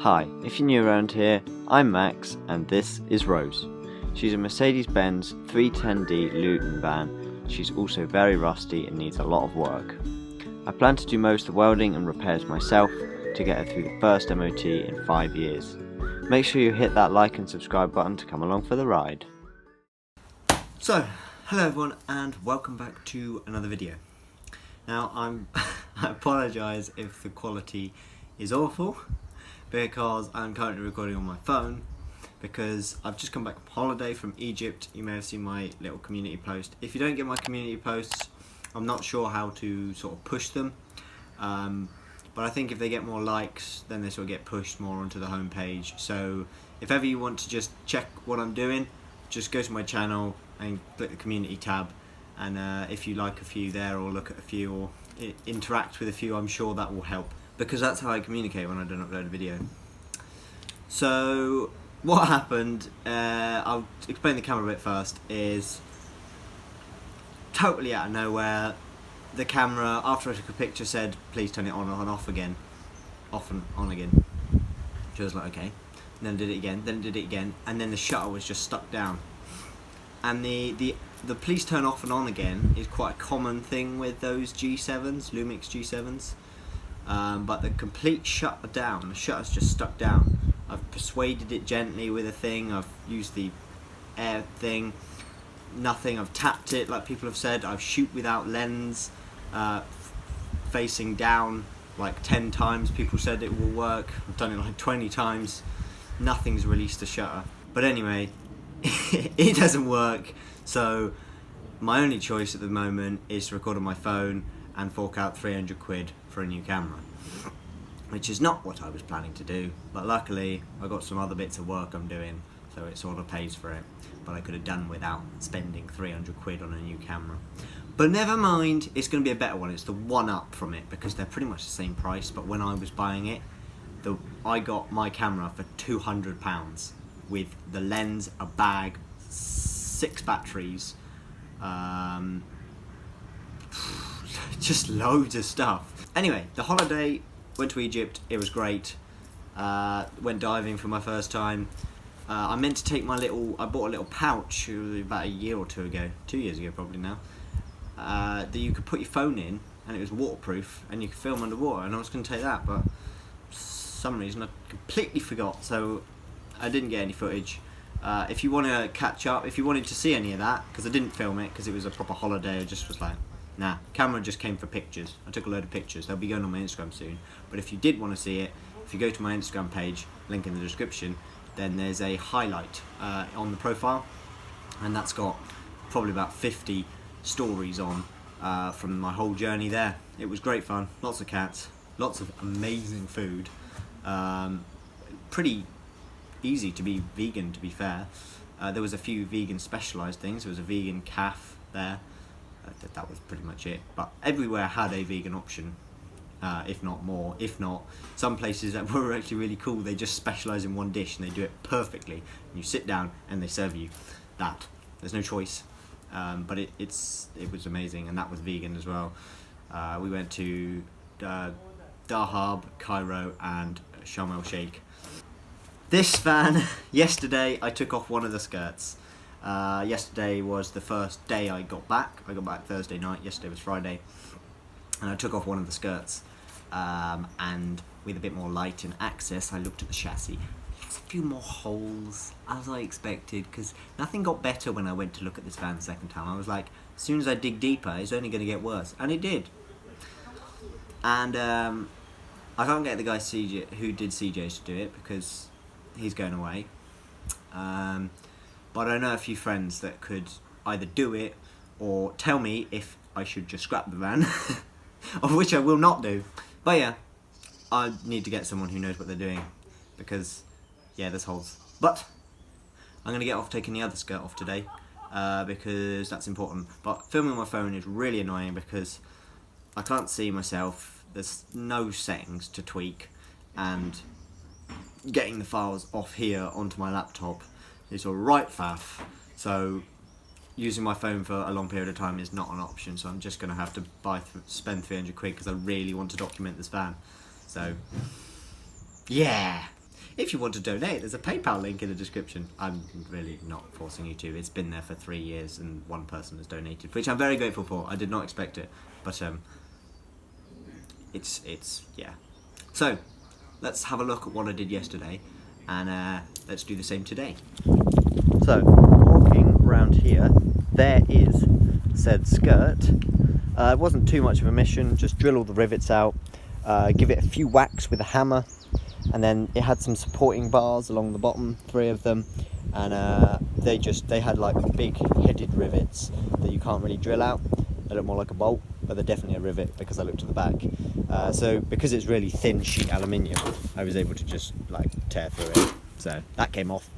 Hi, if you're new around here, I'm Max and this is Rose. She's a Mercedes-Benz 310D Luton van. She's also very rusty and needs a lot of work. I plan to do most of the welding and repairs myself to get her through the first MOT in 5 years. Make sure you hit that like and subscribe button to come along for the ride. So, hello everyone and welcome back to another video. Now I apologise if the quality is awful because I'm currently recording on my phone because I've just come back from holiday from Egypt. You may have seen my little community post. If you don't get my community posts, I'm not sure how to sort of push them, but I think if they get more likes then they sort of get pushed more onto the homepage. So if ever you want to just check what I'm doing, just go to my channel and click the community tab, and if you like a few there or look at a few or interact with a few, I'm sure that will help, because that's how I communicate when I don't upload a video. So what happened, I'll explain the camera bit first, is totally out of nowhere the camera, after I took a picture, said please turn it on and off again, off and on again. So I was like okay, and then did it again, then did it again, and then the shutter was just stuck down. And the please turn off and on again is quite a common thing with those G7s, Lumix G7s. But the complete shutdown, the shutter's just stuck down. I've persuaded it gently with a thing, I've used the air thing, nothing. I've tapped it like people have said. I've shoot without lens, facing down like 10 times. People said it will work. I've done it like 20 times. Nothing's released the shutter. But anyway, it doesn't work. So my only choice at the moment is to record on my phone and fork out 300 quid for a new camera, which is not what I was planning to do, but luckily I got some other bits of work I'm doing, so it sort of pays for it. But I could have done without spending 300 quid on a new camera. But never mind, it's going to be a better one. It's the one up from it, because they're pretty much the same price, but when I was buying it, I got my camera for £200 with the lens, a bag, 6 batteries, just loads of stuff. Anyway, the holiday, went to Egypt, it was great. Went diving for my first time. I meant to take I bought a little pouch about a year or two ago, 2 years ago probably now, that you could put your phone in and it was waterproof and you could film underwater, and I was going to take that, but for some reason I completely forgot, so I didn't get any footage. If you want to catch up, if you wanted to see any of that, because I didn't film it because it was a proper holiday, I just was like, nah, camera just came for pictures. I took a load of pictures, they'll be going on my Instagram soon. But if you did want to see it, if you go to my Instagram page, link in the description, then there's a highlight on the profile, and that's got probably about 50 stories on from my whole journey there. It was great fun, lots of cats, lots of amazing food, pretty easy to be vegan, to be fair. There was a few vegan specialised things. There was a vegan calf there. That was pretty much it, but everywhere had a vegan option, if not more. If not, some places that were actually really cool, they just specialise in one dish and they do it perfectly, and you sit down and they serve you that. There's no choice, but it was amazing, and that was vegan as well. We went to Dahab, Cairo and Sharm el Sheikh. This van, yesterday I took off one of the skirts. Yesterday was the first day I got back. I got back Thursday night, yesterday was Friday, and I took off one of the skirts, and with a bit more light and access I looked at the chassis. There's a few more holes as I expected, because nothing got better when I went to look at this van the second time. I was like, as soon as I dig deeper it's only going to get worse, and it did. And I can't get the guy CJ who did CJ's to do it because he's going away. But I know a few friends that could either do it or tell me if I should just scrap the van, of which I will not do. But yeah, I need to get someone who knows what they're doing, because yeah, there's holes. But I'm going to get off taking the other skirt off today, because that's important. But filming on my phone is really annoying because I can't see myself, there's no settings to tweak, and getting the files off here onto my laptop is a right faff, so using my phone for a long period of time is not an option, so I'm just going to have to spend 300 quid because I really want to document this van. So yeah, If you want to donate, there's a PayPal link in the description. I'm really not forcing you to. It's been there for 3 years and one person has donated, which I'm very grateful for. I did not expect it, but it's yeah. So let's have a look at what I did yesterday, and let's do the same today. So walking around here, there is said skirt. It wasn't too much of a mission. Just drill all the rivets out, give it a few whacks with a hammer, and then it had some supporting bars along the bottom, 3 of them, and they had like big headed rivets that you can't really drill out. They look more like a bolt, but they're definitely a rivet because I looked at the back. So because it's really thin sheet aluminium, I was able to just like tear through it. So that came off.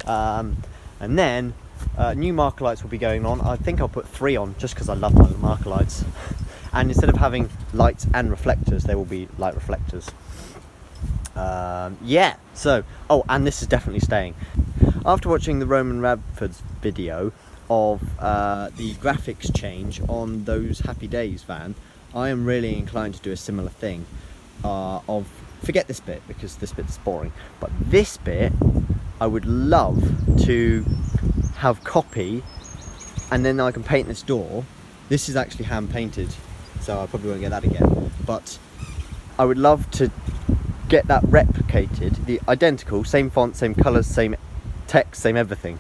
And then new marker lights will be going on. I think I'll put 3 on just because I love my marker lights. And instead of having lights and reflectors, they will be light reflectors. Yeah, so, oh, and this is definitely staying. After watching the Roman Radford's video of the graphics change on those Happy Days van, I am really inclined to do a similar thing of, forget this bit because this bit's boring, but this bit I would love to have copy, and then I can paint this door. This is actually hand painted, so I probably won't get that again, but I would love to get that replicated, the identical, same font, same colours, same text, same everything,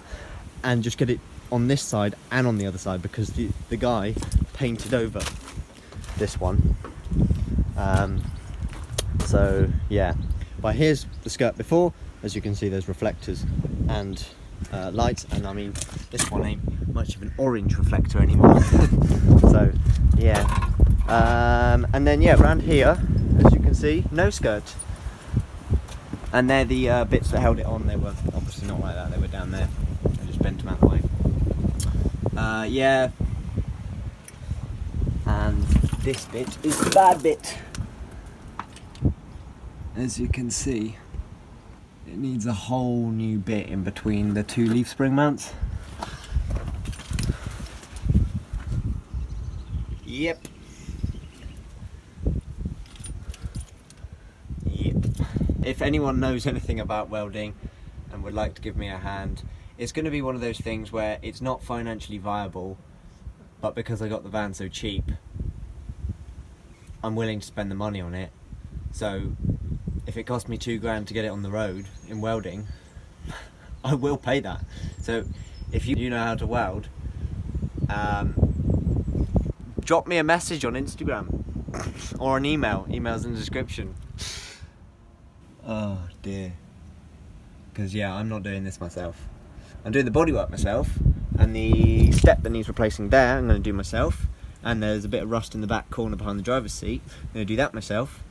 and just get it on this side and on the other side, because the guy painted over this one. So yeah, but here's the skirt before. As you can see, there's reflectors and lights, and I mean, this one ain't much of an orange reflector anymore. So yeah, and then yeah, around here, as you can see, no skirt. And they're the bits that held it on. They were obviously not like that, they were down there. I just bent them out of the way. Yeah, and this bit is the bad bit. As you can see, it needs a whole new bit in between the 2 leaf spring mounts. Yep. If anyone knows anything about welding and would like to give me a hand, it's going to be one of those things where it's not financially viable, but because I got the van so cheap, I'm willing to spend the money on it. So if it cost me £2 to get it on the road in welding, I will pay that. So if you know how to weld, drop me a message on Instagram or an email. Email's in the description. Oh dear. Because yeah, I'm not doing this myself. I'm doing the bodywork myself, and the step that needs replacing there I'm going to do myself, and there's a bit of rust in the back corner behind the driver's seat. I'm going to do that myself,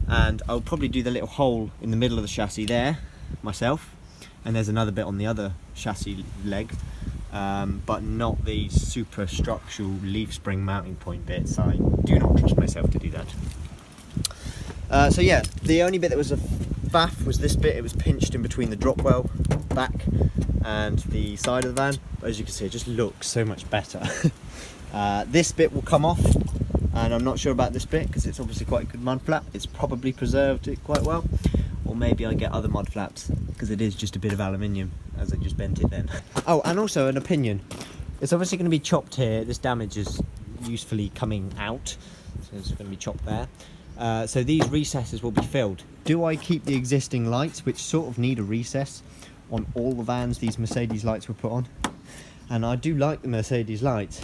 and I'll probably do the little hole in the middle of the chassis there myself, and there's another bit on the other chassis leg, but not the superstructural leaf spring mounting point bits. I do not trust myself to do that. So yeah, the only bit that was a faff was this bit. It was pinched in between the drop well back and the side of the van, but as you can see, it just looks so much better. This bit will come off, and I'm not sure about this bit because it's obviously quite a good mud flap. It's probably preserved it quite well, or maybe I get other mud flaps because it is just a bit of aluminium, as I just bent it then. Oh, and also an opinion, it's obviously going to be chopped here. This damage is usefully coming out, so it's going to be chopped there. So these recesses will be filled. Do I keep the existing lights, which sort of need a recess on all the vans these Mercedes lights were put on? And I do like the Mercedes lights,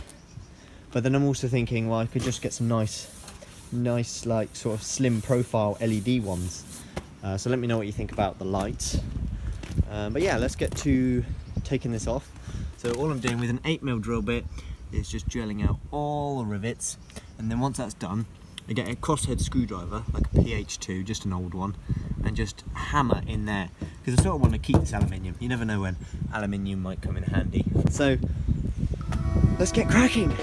but then I'm also thinking, well, I could just get some nice like sort of slim profile LED ones. So let me know what you think about the lights. But yeah, let's get to taking this off. So all I'm doing with an 8mm drill bit is just drilling out all the rivets, and then once that's done, I get a crosshead screwdriver, like a PH2, just an old one, and just hammer in there, because I sort of want to keep this aluminium. You never know when aluminium might come in handy. So let's get cracking.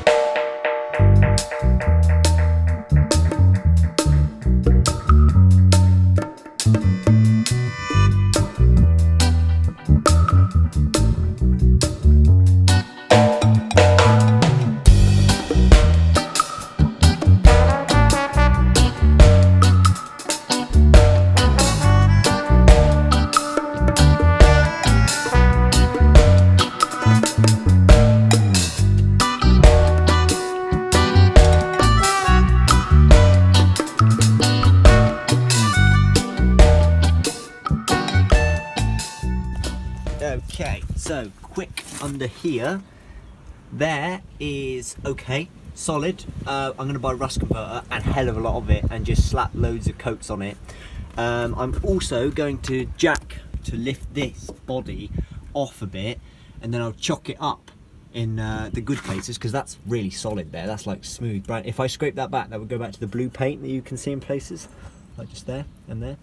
Okay, so quick under here. There is okay, solid. I'm going to buy a rust converter and hell of a lot of it and just slap loads of coats on it. I'm also going to jack to lift this body off a bit, and then I'll chock it up in the good places, because that's really solid there. That's like smooth bright. If I scrape that back, that would go back to the blue paint that you can see in places, like just there and there.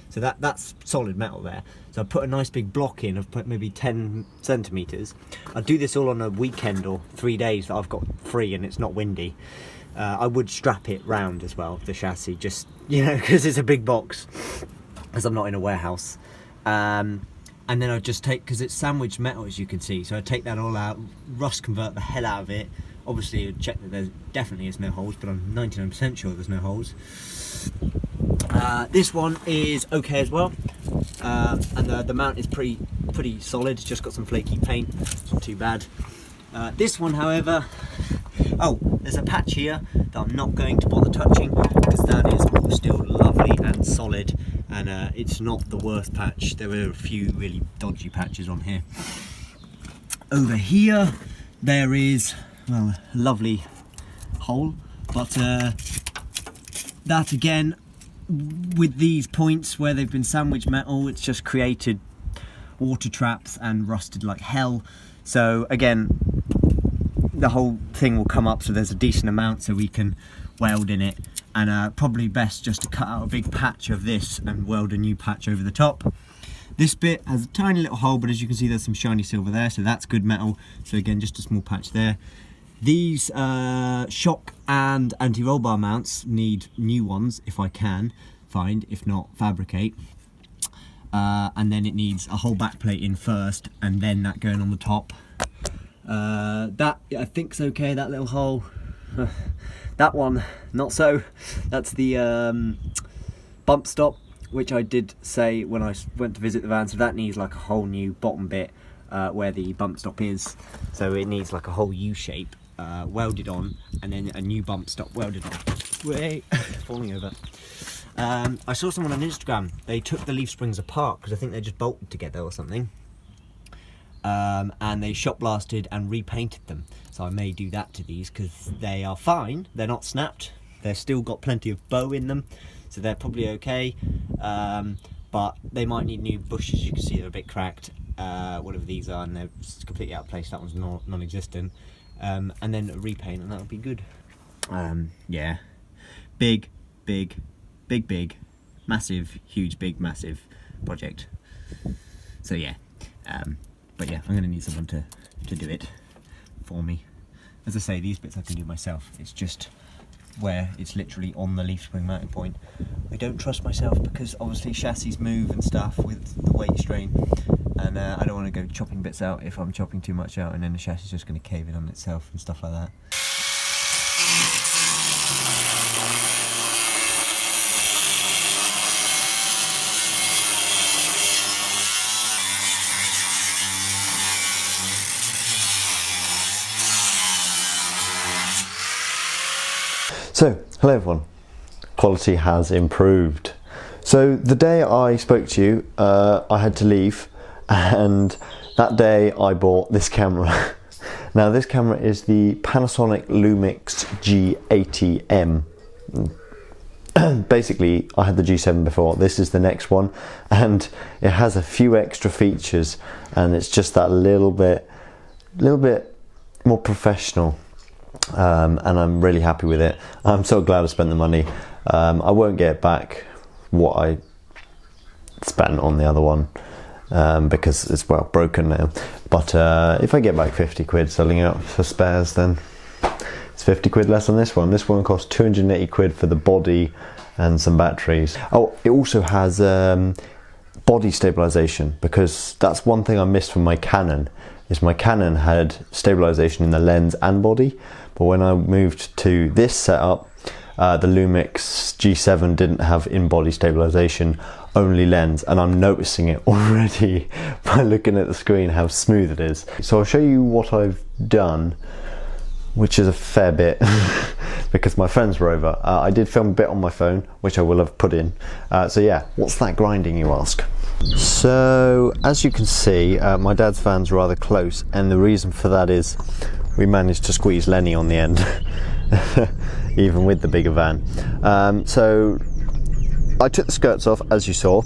So that's solid metal there. So I put a nice big block in of maybe 10 centimeters. I do this all on a weekend or 3 days that I've got free and it's not windy. I would strap it round as well, the chassis, just, you know, because it's a big box, as I'm not in a warehouse. And then I just take, because it's sandwiched metal as you can see, so I take that all out, rust convert the hell out of it. Obviously I'd check that there definitely is no holes, but I'm 99% sure there's no holes. This one is okay as well, and the mount is pretty solid. It's just got some flaky paint, it's not too bad. This one, however, oh, there's a patch here that I'm not going to bother touching, because that is all still lovely and solid, and it's not the worst patch. There were a few really dodgy patches on here. Over here there is, well, a lovely hole, but that again, with these points where they've been sandwiched metal, it's just created water traps and rusted like hell. So again, the whole thing will come up so there's a decent amount so we can weld in it, and probably best just to cut out a big patch of this and weld a new patch over the top. This bit has a tiny little hole, but as you can see there's some shiny silver there, so that's good metal. So again, just a small patch there. These shock and anti-roll bar mounts need new ones if I can find, if not fabricate. And then it needs a whole back plate in first, and then that going on the top. That I think's okay, that little hole. That one, not so. That's the bump stop, which I did say when I went to visit the van, so that needs like a whole new bottom bit where the bump stop is. So it needs like a whole U shape welded on, and then a new bump stop welded on. Wait, falling over. I saw someone on Instagram, they took the leaf springs apart because I think they just bolted together or something. And they shot blasted and repainted them. So I may do that to these, because they are fine, they're not snapped, they've still got plenty of bow in them, so they're probably okay. But they might need new bushes. You can see they're a bit cracked, whatever these are, and they're completely out of place. That one's non-existent. And then a repaint, and that would be good. Yeah, big, massive, huge, big, massive project. So yeah, but yeah, I'm going to need someone to do it for me. As I say, these bits I can do myself. It's just where it's literally on the leaf spring mounting point. I don't trust myself, because obviously chassis move and stuff with the weight strain, and I don't want to go chopping bits out if I'm chopping too much out, and then the chassis is just going to cave in on itself and stuff like that. So, hello everyone. Quality has improved. So the day I spoke to you, I had to leave, and that day I bought this camera. Now this camera is the Panasonic Lumix G80M. Basically, I had the G7 before, this is the next one, and it has a few extra features, and it's just that little bit more professional. And I'm really happy with it. I'm so glad I spent the money. I won't get back what I spent on the other one, because it's, well, broken now. But if I get back 50 quid selling it for spares, then it's 50 quid less on this one. This one costs 280 quid for the body and some batteries. Oh, it also has body stabilization, because that's one thing I missed from my Canon. Is my Canon had stabilization in the lens and body, but when I moved to this setup, the Lumix G7 didn't have in-body stabilization, only lens, and I'm noticing it already by looking at the screen how smooth it is. So I'll show you what I've done, which is a fair bit. because my friends were over. I did film a bit on my phone, which I will have put in. So yeah, what's that grinding, you ask? So as you can see, my dad's van's rather close, and the reason for that is we managed to squeeze Lenny on the end, even with the bigger van. So I took the skirts off, as you saw,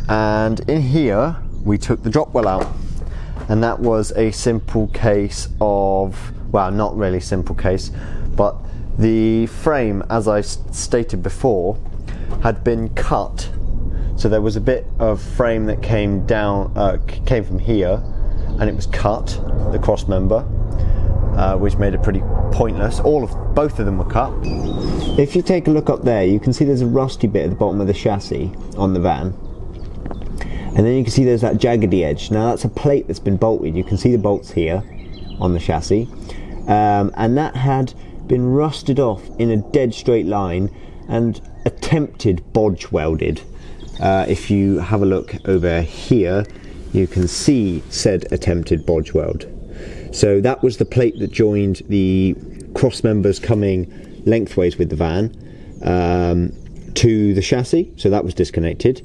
and in here we took the drop well out, and that was a simple case of, well, not really simple case, but the frame, as I stated before, had been cut. So there was a bit of frame that came down, came from here, and it was cut, the cross member, which made it pretty pointless. Both of them were cut. If you take a look up there, you can see there's a rusty bit at the bottom of the chassis on the van, and then you can see there's that jaggedy edge. Now that's a plate that's been bolted. You can see the bolts here on the chassis, and that had been rusted off in a dead straight line and attempted bodge welded. If you have a look over here, you can see said attempted bodge weld. So that was the plate that joined the cross members coming lengthways with the van to the chassis. So that was disconnected,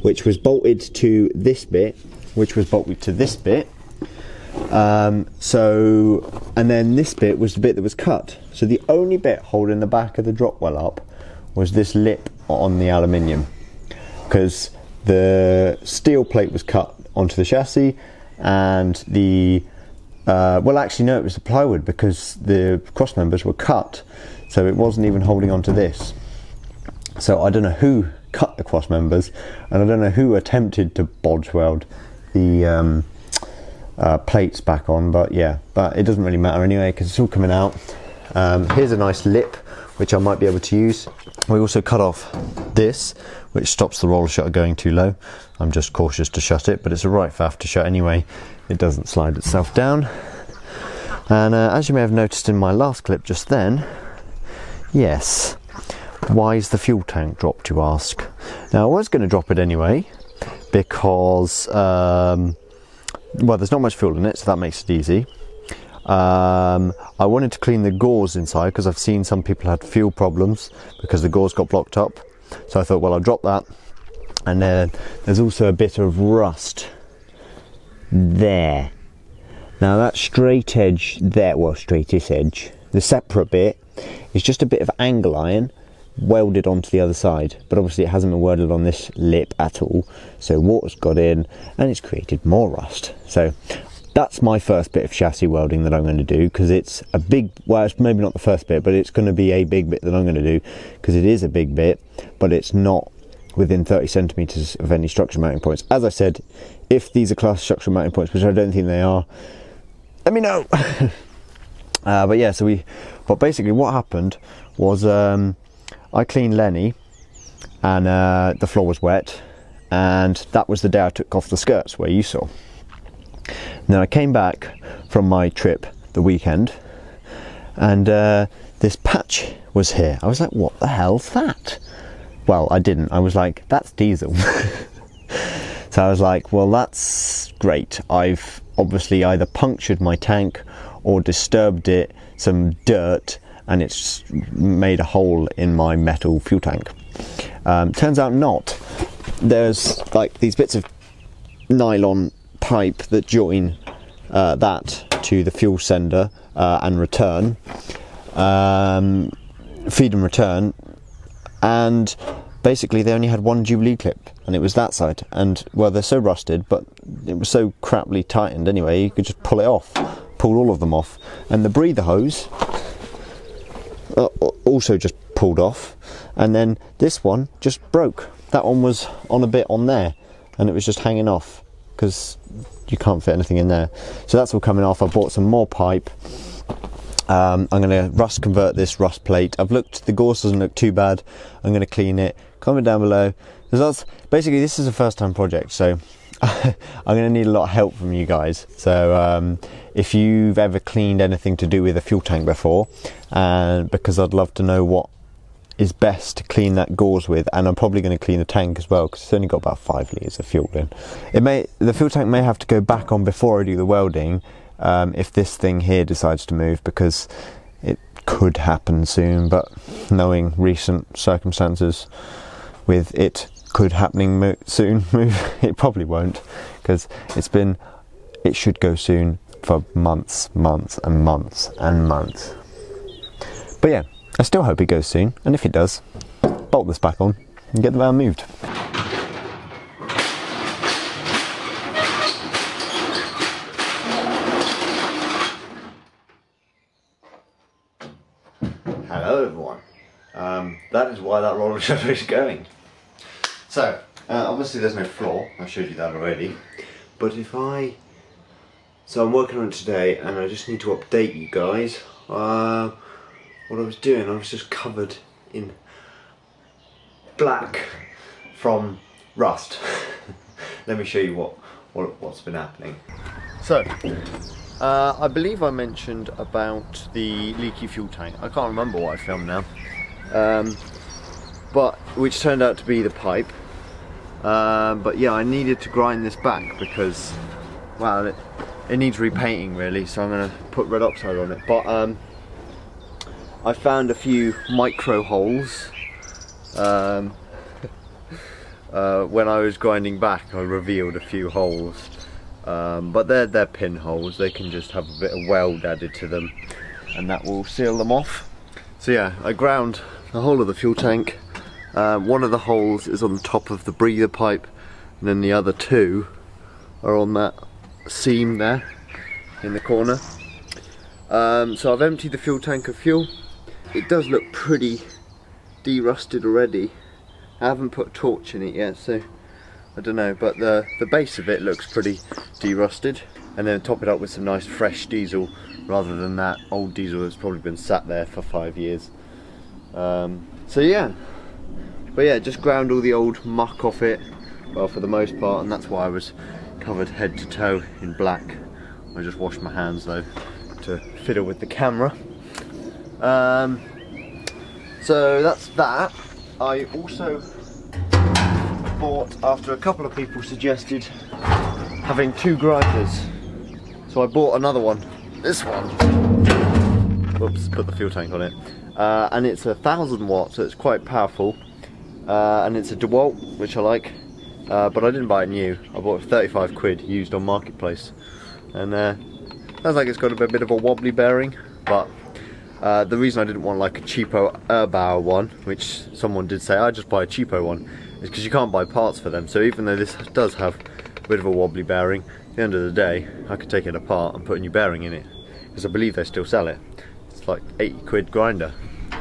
which was bolted to this bit, which was bolted to this bit. And then this bit was the bit that was cut. So the only bit holding the back of the drop well up was this lip on the aluminium, because the steel plate was cut onto the chassis, and the well, actually no, it was the plywood, because the cross members were cut, so it wasn't even holding onto this. So I don't know who cut the cross members, and I don't know who attempted to bodge weld the plates back on, but yeah, but it doesn't really matter anyway, because it's all coming out. Here's a nice lip which I might be able to use. We also cut off this, which stops the roller shutter going too low. I'm just cautious to shut it, but it's a right faff to shut anyway. It doesn't slide itself down. And as you may have noticed in my last clip just then, yes, why is the fuel tank dropped, you ask? Now I was going to drop it anyway, because well, there's not much fuel in it, so that makes it easy. I wanted to clean the gauze inside, because I've seen some people had fuel problems because the gauze got blocked up. So I thought, well, I'll drop that. And then there's also a bit of rust there. Now that straight edge there, well, straightest edge, the separate bit is just a bit of angle iron welded onto the other side, but obviously it hasn't been welded on this lip at all, so water's got in and it's created more rust. So that's my first bit of chassis welding that I'm going to do, because it's a big, well, it's maybe not the first bit, but it's going to be a big bit that I'm going to do, because it is a big bit, but it's not within 30 centimeters of any structure mounting points. As I said, if these are class structural mounting points, which I don't think they are, let me know. But yeah, but basically what happened was I cleaned Lenny, and the floor was wet, and that was the day I took off the skirts where you saw. And then I came back from my trip the weekend, and this patch was here. I was like, what the hell's that? Well, I didn't. I was like, that's diesel. So I was like, well, that's great. I've obviously either punctured my tank or disturbed it, some dirt, and it's made a hole in my metal fuel tank. Turns out not. There's like these bits of nylon pipe that join that to the fuel sender and return, feed and return, and basically they only had one Jubilee clip, and it was that side, and well, they're so rusted, but it was so craply tightened anyway, you could just pull it off, pull all of them off. And the breather hose also just pulled off, and then this one just broke. That one was on a bit on there, and it was just hanging off, because you can't fit anything in there. So that's all coming off. I bought some more pipe. I'm going to rust convert this rust plate. I've looked, the gauze doesn't look too bad. I'm going to clean it. Comment down below. Basically, this is a first time project, so I'm going to need a lot of help from you guys. So if you've ever cleaned anything to do with a fuel tank before, and because I'd love to know what is best to clean that gauze with, and I'm probably going to clean the tank as well, because it's only got about 5 litres of fuel in. The fuel tank may have to go back on before I do the welding, if this thing here decides to move, because it could happen soon, but knowing recent circumstances with it could happening soon, it probably won't, because it should go soon for months and months and months. But yeah, I still hope it goes soon, and if it does, bolt this back on and get the van moved. Hello everyone. That is why that roller shutter is going. So, obviously there's no floor, I showed you that already, but so I'm working on it today, and I just need to update you guys. What I was doing, I was just covered in black from rust. Let me show you what's been happening. So, I believe I mentioned about the leaky fuel tank. I can't remember what I filmed now, but which turned out to be the pipe. But yeah, I needed to grind this back because, well, it needs repainting really, so I'm going to put red oxide on it. But I found a few micro holes. When I was grinding back, I revealed a few holes, but they're pinholes. They can just have a bit of weld added to them, and that will seal them off. So yeah, I ground the whole of the fuel tank. One of the holes is on the top of the breather pipe, and then the other two are on that seam there in the corner. So I've emptied the fuel tank of fuel. It does look pretty de-rusted already. I haven't put a torch in it yet, so I don't know, but the base of it looks pretty de-rusted, and then top it up with some nice fresh diesel rather than that old diesel that's probably been sat there for 5 years. So yeah, but yeah, just ground all the old muck off it, well, for the most part, and that's why I was covered head to toe in black. I just washed my hands though to fiddle with the camera. So that's that. I also bought, after a couple of people suggested having 2 grinders, so I bought another one, this one. Whoops, put the fuel tank on it. And it's 1,000 watts, so it's quite powerful, and it's a DeWalt, which I like. But I didn't buy it new. I bought it for 35 quid used on Marketplace, and sounds like it's got a bit of a wobbly bearing. But the reason I didn't want like a cheapo Erbauer one, which someone did say I just buy a cheapo one, is because you can't buy parts for them. So even though this does have a bit of a wobbly bearing, at the end of the day I could take it apart and put a new bearing in it, because I believe they still sell it. It's like 80 quid grinder,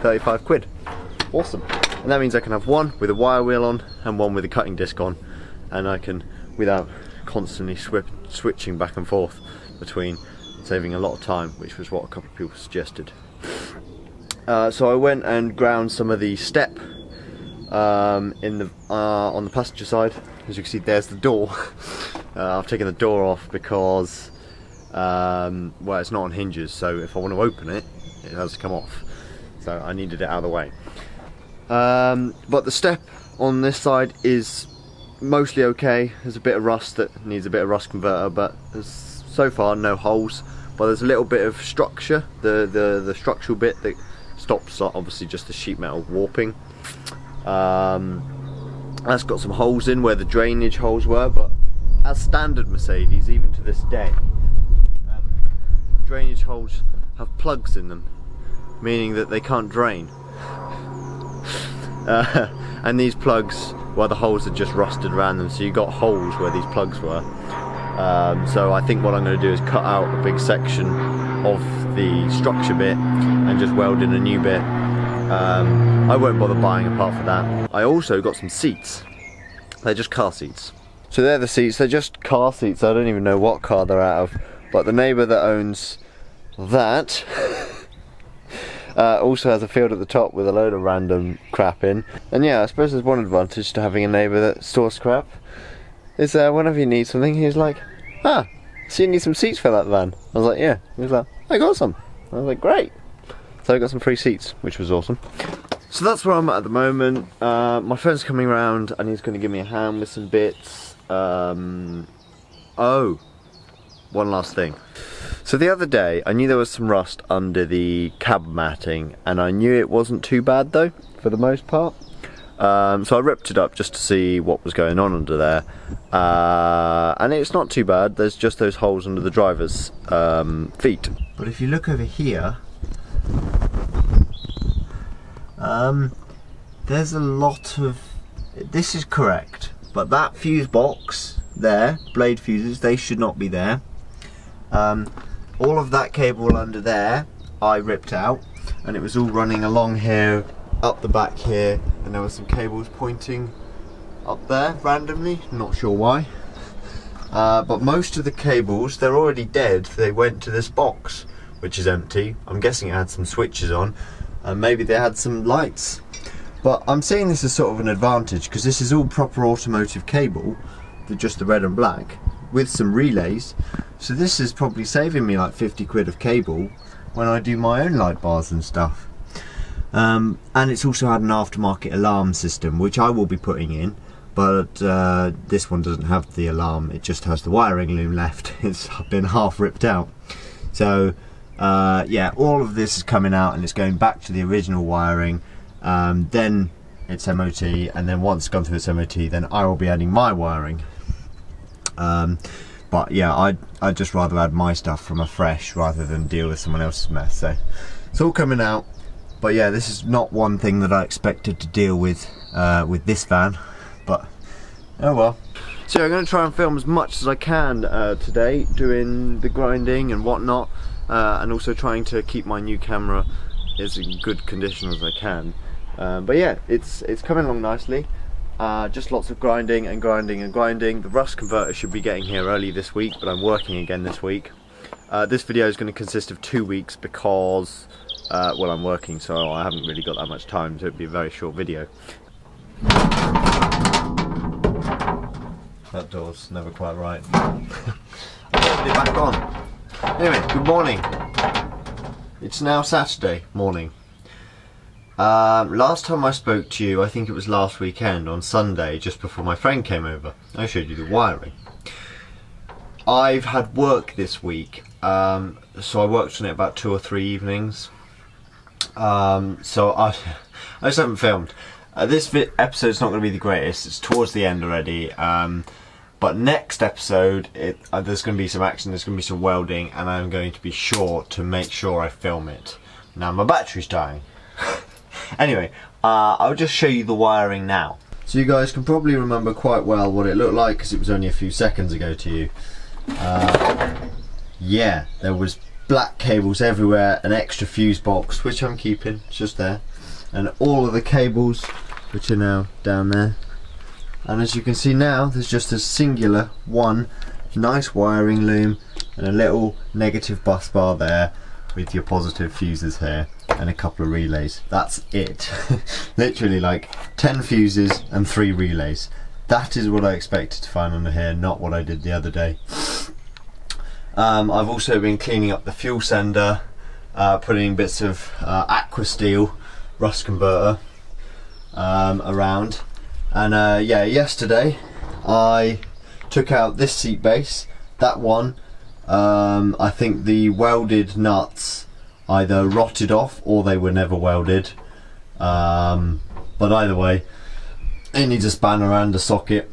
35 quid. Awesome. And that means I can have one with a wire wheel on and one with a cutting disc on, and I can, without constantly switching back and forth between, saving a lot of time, which was what a couple of people suggested. So I went and ground some of the step on the passenger side. As you can see, there's the door. I've taken the door off because well, it's not on hinges, so if I want to open it, it has to come off. So I needed it out of the way. But the step on this side is mostly okay. There's a bit of rust that needs a bit of rust converter, but there's so far no holes. But there's a little bit of structure, the structural bit that stops obviously just the sheet metal warping. That's got some holes in where the drainage holes were, but as standard Mercedes, even to this day, drainage holes have plugs in them, meaning that they can't drain. And these plugs, well, the holes are just rusted around them, so you got holes where these plugs were. So I think what I'm going to do is cut out a big section of the structure bit and just weld in a new bit. I won't bother buying a part for that. I also got some seats. They're just car seats. So they're the seats, they're just car seats. I don't even know what car they're out of, but the neighbour that owns that also has a field at the top with a load of random crap in. And yeah, I suppose there's one advantage to having a neighbour that stores crap, is whenever you need something, he's like, ah, so you need some seats for that van? I was like, yeah. He was like, I got some. I was like, great. So I got some free seats, which was awesome. So that's where I'm at the moment. My friend's coming around and he's going to give me a hand with some bits. Oh, one last thing. So the other day I knew there was some rust under the cab matting, and I knew it wasn't too bad though, for the most part. So I ripped it up just to see what was going on under there, and it's not too bad. There's just those holes under the driver's feet. But if you look over here, there's a lot of, this is correct, but that fuse box there, blade fuses, they should not be there. All of that cable under there I ripped out, and it was all running along here, up the back here, and there were some cables pointing up there randomly, not sure why. But most of the cables, they're already dead. They went to this box, which is empty. I'm guessing it had some switches on, and maybe they had some lights. But I'm seeing this as sort of an advantage, because this is all proper automotive cable, just the red and black, with some relays. So this is probably saving me like 50 quid of cable when I do my own light bars and stuff. And it's also had an aftermarket alarm system, which I will be putting in, but this one doesn't have the alarm, it just has the wiring loom left. It's been half ripped out. So yeah, all of this is coming out and it's going back to the original wiring. Then it's MOT, and then once it's gone through its MOT, then I will be adding my wiring. But yeah, I'd just rather add my stuff from afresh rather than deal with someone else's mess. So it's all coming out. But yeah, this is not one thing that I expected to deal with this van, but oh well. So I'm going to try and film as much as I can today, doing the grinding and whatnot, and also trying to keep my new camera as in good condition as I can. But yeah, it's coming along nicely. Just lots of grinding and grinding and grinding. The rust converter should be getting here early this week, but I'm working again this week. This video is going to consist of 2 weeks because well, I'm working, so I haven't really got that much time, so it'd be a very short video. That door's never quite right. I'll put it back on. Anyway, good morning. It's now Saturday morning. Last time I spoke to you, I think it was last weekend on Sunday, just before my friend came over. I showed you the wiring. I've had work this week, so I worked on it about 2 or 3 evenings. So I just haven't filmed. This episode's not going to be the greatest. It's towards the end already. But next episode, there's going to be some action, there's going to be some welding, and I'm going to be sure to make sure I film it. Now my battery's dying. Anyway, I'll just show you the wiring now. So you guys can probably remember quite well what it looked like, because it was only a few seconds ago to you. Yeah, there was black cables everywhere, an extra fuse box, which I'm keeping, it's just there, and all of the cables, which are now down there. And as you can see now, there's just a singular one nice wiring loom and a little negative bus bar there with your positive fuses here and a couple of relays. That's it. Literally like 10 fuses and 3 relays. That is what I expected to find under here, not what I did the other day. I've also been cleaning up the fuel sender, putting bits of aqua steel rust converter around. And yeah, yesterday I took out this seat base, that one. I think the welded nuts either rotted off or they were never welded. But either way, it needs a spanner and a socket.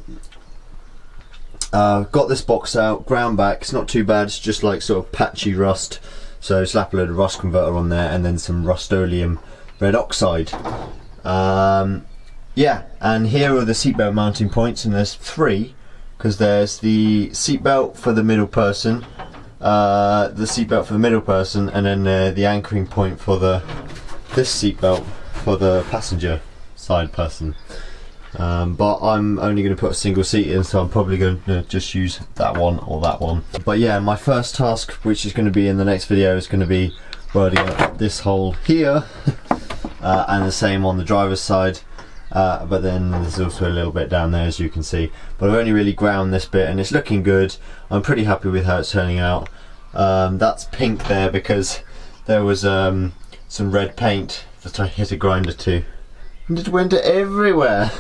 Got this box out, ground back, it's not too bad, it's just like sort of patchy rust. So slap a load of rust converter on there and then some Rust-Oleum red oxide. Yeah, and here are the seatbelt mounting points, and there's 3, because there's the seatbelt for the middle person, and then the anchoring point for this seatbelt for the passenger side person. But I'm only going to put a single seat in, so I'm probably going to just use that one or that one. But yeah, my first task, which is going to be in the next video, is going to be welding up this hole here, and the same on the driver's side. But then there's also a little bit down there, as you can see. But I've only really ground this bit and it's looking good. I'm pretty happy with how it's turning out. That's pink there because there was some red paint that I hit a grinder to. And it went everywhere.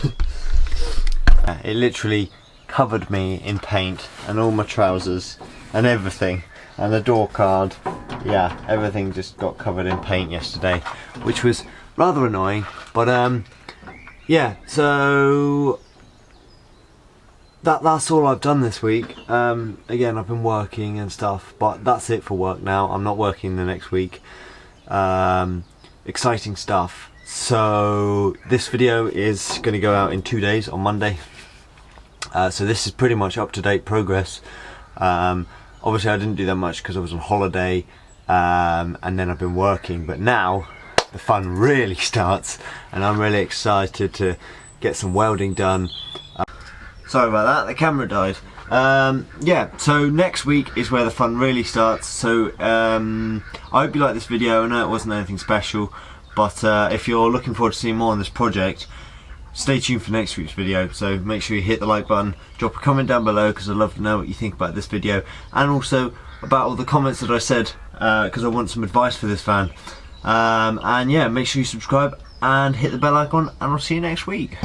It literally covered me in paint and all my trousers. and everything. And the door card, yeah, everything just got covered in paint yesterday, which was rather annoying. But yeah, so that's all I've done this week. Again, I've been working and stuff, but that's it for work now. I'm not working the next week. Exciting stuff. So this video is going to go out in 2 days on Monday. So this is pretty much up-to-date progress. Obviously I didn't do that much because I was on holiday, and then I've been working, but now the fun really starts and I'm really excited to get some welding done. Sorry about that, the camera died. Yeah, so next week is where the fun really starts. So I hope you like this video. I know it wasn't anything special, but if you're looking forward to seeing more on this project, stay tuned for next week's video. So make sure you hit the like button, drop a comment down below because I'd love to know what you think about this video, and also about all the comments that I said, because I want some advice for this fan. And yeah, make sure you subscribe and hit the bell icon, and I'll see you next week.